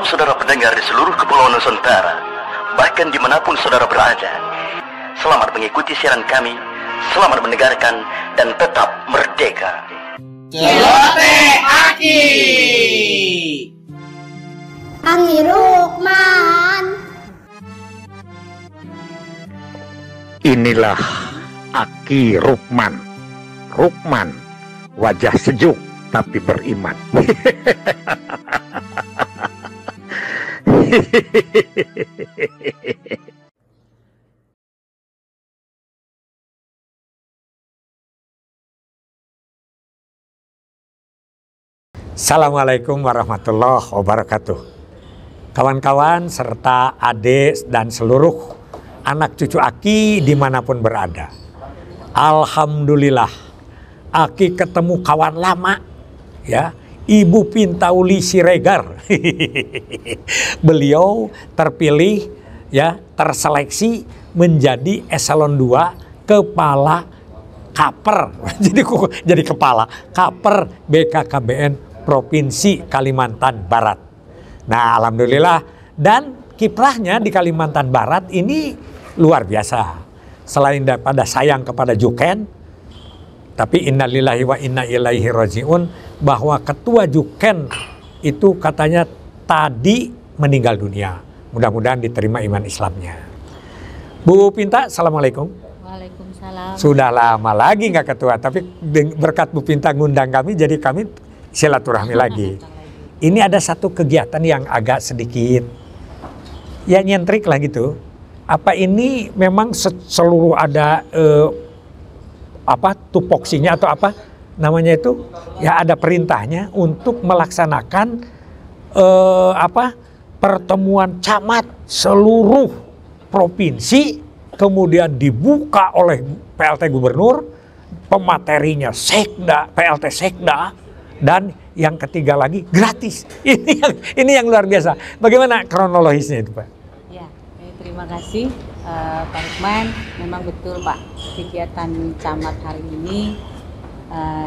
Salam saudara pendengar di seluruh kepulauan Nusantara, bahkan dimanapun saudara berada. Selamat mengikuti siaran kami, selamat mendengarkan, dan tetap merdeka. Celoteh Aki. Ani Rukman. Inilah Aki Rukman. Rukman, wajah sejuk tapi beriman. Assalamualaikum warahmatullahi wabarakatuh. Kawan-kawan serta adik dan seluruh anak cucu Aki dimanapun berada. Alhamdulillah, Aki ketemu kawan lama, ya, Ibu Pintauli Siregar. Beliau terpilih, ya, terseleksi menjadi eselon 2 kepala Kaper. jadi kepala Kaper BKKBN Provinsi Kalimantan Barat. Nah, alhamdulillah, dan kiprahnya di Kalimantan Barat ini luar biasa. Selain daripada sayang kepada Juken, tapi innalillahi wa inna ilaihi rajiun, bahwa ketua Juken itu katanya tadi meninggal dunia. Mudah-mudahan diterima iman Islamnya. Bu Pinta, assalamualaikum. Waalaikumsalam. Sudah lama lagi nggak ketua, tapi berkat Bu Pinta ngundang kami, jadi kami silaturahmi lagi. Ini ada satu kegiatan yang agak sedikit ya nyentrik lah gitu. Apa ini memang seluruh ada tupoksinya atau apa namanya itu, ya ada perintahnya untuk melaksanakan pertemuan camat seluruh provinsi, kemudian dibuka oleh PLT Gubernur, pematerinya Sekda, PLT Sekda, dan yang ketiga lagi gratis. Ini yang luar biasa. Bagaimana kronologisnya itu, Pak? Ya, terima kasih Pak Rukman. Memang betul Pak, kegiatan camat hari ini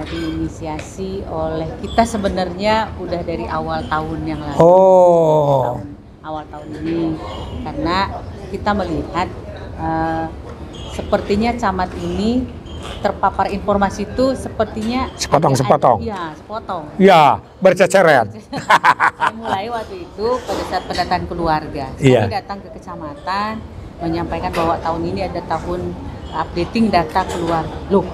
diinisiasi oleh kita sebenarnya udah dari awal tahun yang lalu. Awal tahun ini, karena kita melihat sepertinya camat ini terpapar informasi itu sepertinya sepotong. Iya, sepotong. Ya, berceceran. Saya mulai waktu itu pada saat pendataan keluarga. Saya datang ke kecamatan menyampaikan bahwa tahun ini ada tahun updating data keluarga. Loh,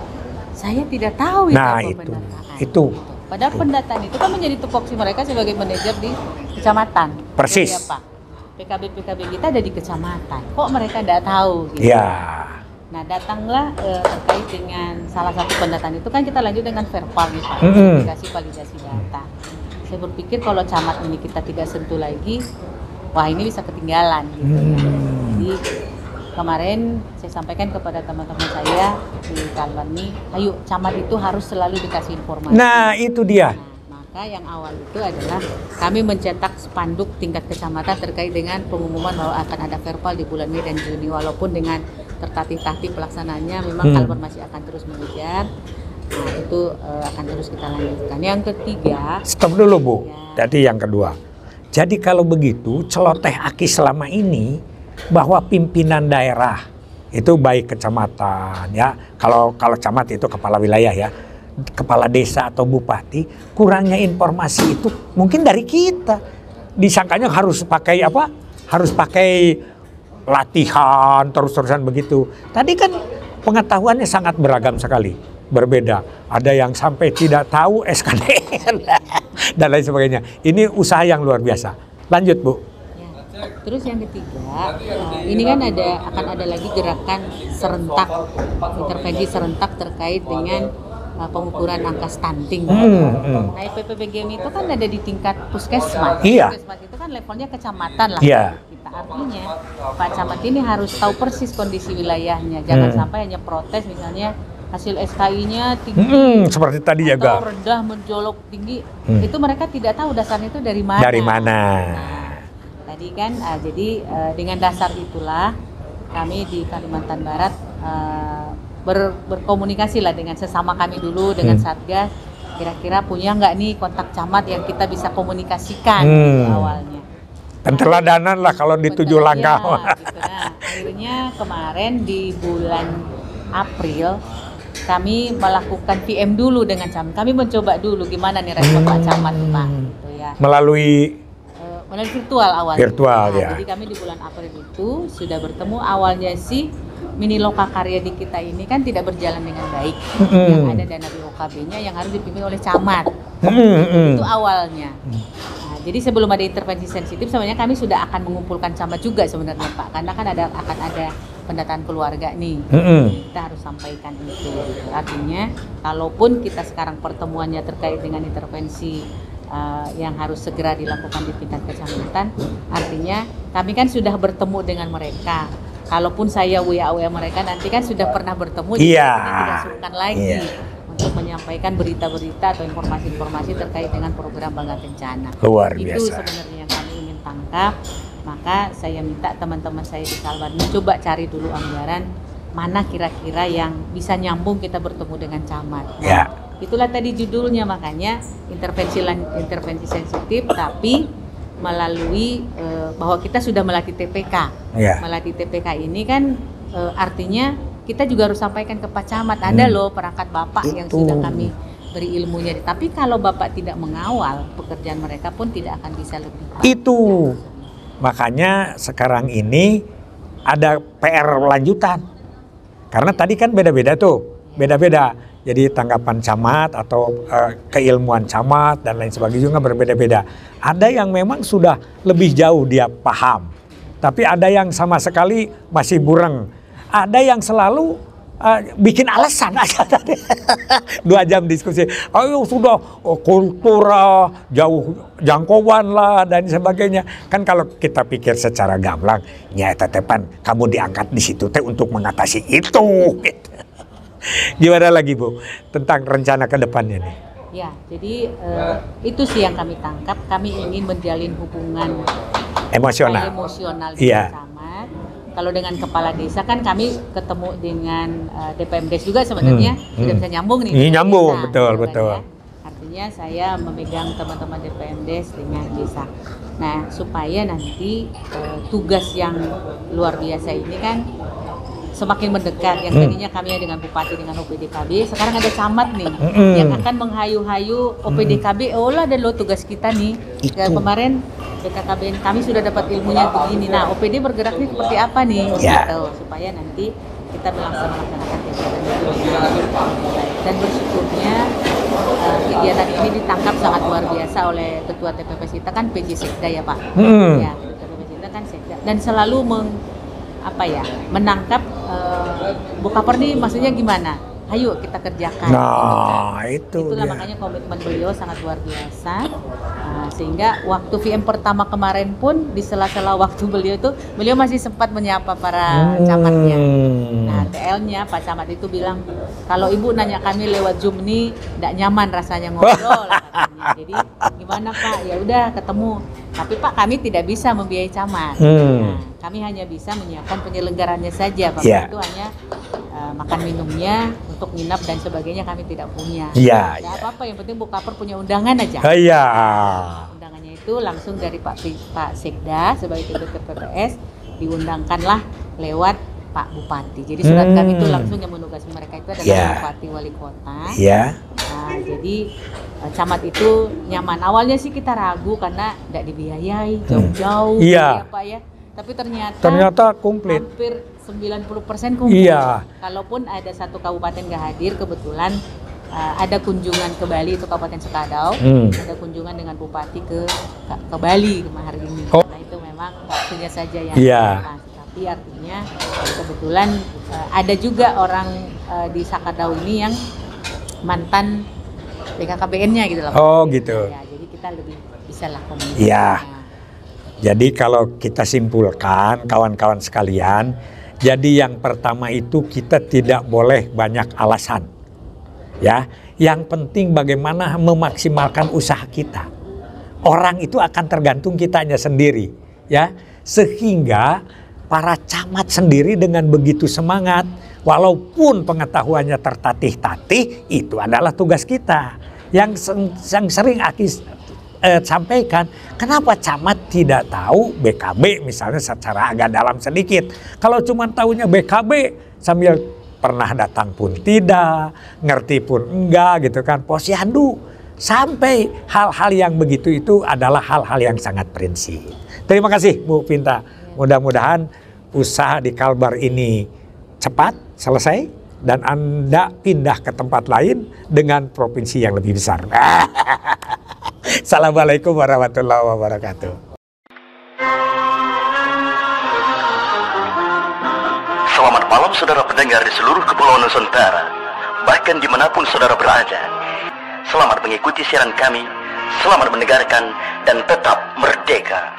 saya tidak tahu pendataan. Itu. Padahal pendataan itu kan menjadi tupoksi mereka sebagai manajer di kecamatan. Persis. Jadi apa? PKB kita ada di kecamatan. Kok mereka tidak tahu? Gitu. Ya. Nah, datanglah terkait dengan salah satu pendataan itu kan kita lanjut dengan verbal nih Pak, validasi data. Saya berpikir kalau camat ini kita tidak sentuh lagi, wah ini bisa ketinggalan gitu. Jadi kemarin saya sampaikan kepada teman-teman saya di Kalwan ini, ayo camat itu harus selalu dikasih informasi. Nah, itu dia. Nah, maka yang awal itu adalah kami mencetak spanduk tingkat kecamatan terkait dengan pengumuman bahwa akan ada verbal di bulan Mei dan Juni, walaupun dengan tertatih-tatih pelaksanaannya memang Kalbar masih akan terus mengejar. Nah, itu akan terus kita lanjutkan. Yang ketiga, stop dulu Bu. Jadi yang kedua, jadi kalau begitu celoteh Aki selama ini bahwa pimpinan daerah itu baik kecamatan, ya, kalau camat itu kepala wilayah, ya, kepala desa atau bupati, kurangnya informasi itu mungkin dari kita. Disangkanya harus pakai apa? Harus pakai latihan terus-terusan begitu. Tadi kan pengetahuannya sangat beragam sekali, berbeda. Ada yang sampai tidak tahu SKDN dan lain sebagainya. Ini usaha yang luar biasa. Lanjut Bu. Ya. Terus yang ketiga, ini kan akan ada lagi gerakan serentak, intervensi serentak terkait dengan pengukuran angka stunting. Nah, PPBGM itu kan ada di tingkat puskesmas. Iya. Puskesmas itu kan levelnya kecamatan lah. Iya. Artinya Pak Camat ini harus tahu persis kondisi wilayahnya. Jangan sampai hanya protes misalnya hasil SKI-nya tinggi, seperti tadi atau juga rendah menjolok tinggi. Itu mereka tidak tahu dasarnya itu dari mana. Nah, tadi kan jadi dengan dasar itulah kami di Kalimantan Barat berkomunikasi lah dengan sesama kami dulu, dengan Satgas. Kira-kira punya nggak nih kontak camat yang kita bisa komunikasikan awalnya. Penteladanan lah kalau di 7 langkah. Gitu. Nah, akhirnya kemarin di bulan April kami melakukan PM dulu dengan camat. Kami mencoba dulu gimana nih respon Pak Camat, Pak. Gitu ya. Melalui Virtual awalnya. Virtual, nah, ya. Jadi kami di bulan April itu sudah bertemu. Awalnya sih mini lokakarya di kita ini kan tidak berjalan dengan baik. Yang ada dana BOKB-nya yang harus dipimpin oleh camat. Itu awalnya. Nah, jadi sebelum ada intervensi sensitif, sebenarnya kami sudah akan mengumpulkan camat juga sebenarnya Pak, karena kan akan ada pendataan keluarga nih. Kita harus sampaikan itu. Artinya, kalaupun kita sekarang pertemuannya terkait dengan intervensi yang harus segera dilakukan di tingkat kecamatan, artinya kami kan sudah bertemu dengan mereka. Kalaupun saya WA mereka nanti kan sudah pernah bertemu, jadi tidak sungkan lagi untuk menyampaikan berita-berita atau informasi-informasi terkait dengan program Bangga Kencana. Luar biasa. Itu sebenarnya yang kami ingin tangkap. Maka saya minta teman-teman saya di Kalbar mencoba cari dulu anggaran mana kira-kira yang bisa nyambung kita bertemu dengan camat. Ya. Itulah tadi judulnya, makanya intervensi sensitif tapi melalui bahwa kita sudah melatih TPK. Melatih TPK ini kan artinya kita juga harus sampaikan ke Pak Camat, ada loh perangkat Bapak yang sudah kami beri ilmunya. Tapi kalau Bapak tidak mengawal, pekerjaan mereka pun tidak akan bisa lebih baik. Itu makanya sekarang ini ada PR lanjutan. Karena tadi kan beda-beda tuh, beda-beda. Jadi tanggapan camat atau keilmuan camat dan lain sebagainya juga berbeda-beda. Ada yang memang sudah lebih jauh dia paham, tapi ada yang sama sekali masih bureng. Ada yang selalu bikin alasan aja tadi. 2 jam diskusi. Ayo sudah kultur jauh jangkauan lah dan sebagainya. Kan kalau kita pikir secara gamblang, ya tetepan kamu diangkat di situ teh untuk mengatasi itu. Gitu. Gimana lagi Bu tentang rencana ke depannya nih? Ya, jadi itu sih yang kami tangkap. Kami ingin menjalin hubungan emosional dengan camat. Kalau dengan kepala desa kan kami ketemu dengan DPMDes juga sebenarnya sudah bisa nyambung nih. Nyambung, desa, betul. Ya. Artinya saya memegang teman-teman DPMDes dengan desa. Nah, supaya nanti tugas yang luar biasa ini kan semakin mendekat. Yang tadinya kami dengan Bupati dengan OPDKB, sekarang ada camat nih yang akan menghayu-hayu OPDKB. Oh lah ada lo tugas kita nih. Kemarin BKKBN kami sudah dapat ilmunya begini. Nah OPD bergeraknya seperti apa nih? Gitu, supaya nanti kita melaksanakan kegiatan itu. Dan bersyukurnya kegiatan ini ditangkap sangat luar biasa oleh Ketua TPP kita kan PJ Sekda ya Pak. Ya, Ketua TPP kita kan Sekda dan selalu menangkap Bukaper nih maksudnya gimana? Ayo kita kerjakan. Nah, itulah makanya komitmen beliau sangat luar biasa. Sehingga waktu VM pertama kemarin pun di sela-sela waktu beliau masih sempat menyapa para camatnya. Nah, TL-nya Pak Camat itu bilang, kalau Ibu nanya kami lewat Zoom nih enggak nyaman rasanya ngobrol katanya. Jadi gimana Pak? Ya udah ketemu. Tapi Pak kami tidak bisa membiayai camat. Nah, kami hanya bisa menyiapkan penyelenggarannya saja. Pak itu hanya makan minumnya, untuk nginap dan sebagainya kami tidak punya. Tidak apa-apa, yang penting Bukaper punya undangan aja. Undangannya itu langsung dari Pak Sekda sebagai Ketua PPS diundangkanlah lewat Pak Bupati. Jadi surat kami itu langsung yang menugasi mereka itu adalah Bupati Wali Kota. Nah, jadi camat itu nyaman. Awalnya sih kita ragu karena tidak dibiayai jauh-jauh, ya Pak ya. Tapi ternyata komplit. Hampir 90% kumpul. Kalaupun ada satu kabupaten nggak hadir, kebetulan ada kunjungan ke Bali, itu Kabupaten Sekadau, ada kunjungan dengan Bupati ke Bali hari ini. Nah itu memang waktunya saja yang pas. Tapi artinya kebetulan ada juga orang di Sekadau ini yang mantan BKKBN-nya gitu loh. Gitu. Ya, jadi kita lebih bisa lah komunikasi. Jadi kalau kita simpulkan kawan-kawan sekalian, jadi yang pertama itu kita tidak boleh banyak alasan. Ya, yang penting bagaimana memaksimalkan usaha kita. Orang itu akan tergantung kitanya sendiri, ya. Sehingga para camat sendiri dengan begitu semangat, walaupun pengetahuannya tertatih-tatih, itu adalah tugas kita. Yang sering sampaikan, kenapa camat tidak tahu BKB misalnya secara agak dalam sedikit. Kalau cuma tahunya BKB sambil pernah datang pun tidak, ngerti pun enggak gitu kan, posyandu. Sampai hal-hal yang begitu itu adalah hal-hal yang sangat prinsip. Terima kasih Bu Pinta. Mudah-mudahan usaha di Kalbar ini cepat selesai dan Anda pindah ke tempat lain dengan provinsi yang lebih besar. Assalamualaikum warahmatullahi wabarakatuh. Selamat malam saudara pendengar di seluruh Kepulauan Nusantara, bahkan dimanapun saudara berada. Selamat mengikuti siaran kami, selamat mendengarkan, dan tetap merdeka.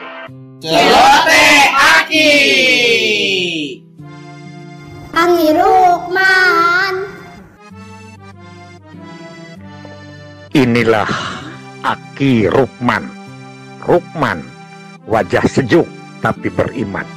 Celoteh Aki. Aki Rukman. Inilah Aki Rukman. Rukman, wajah sejuk tapi beriman.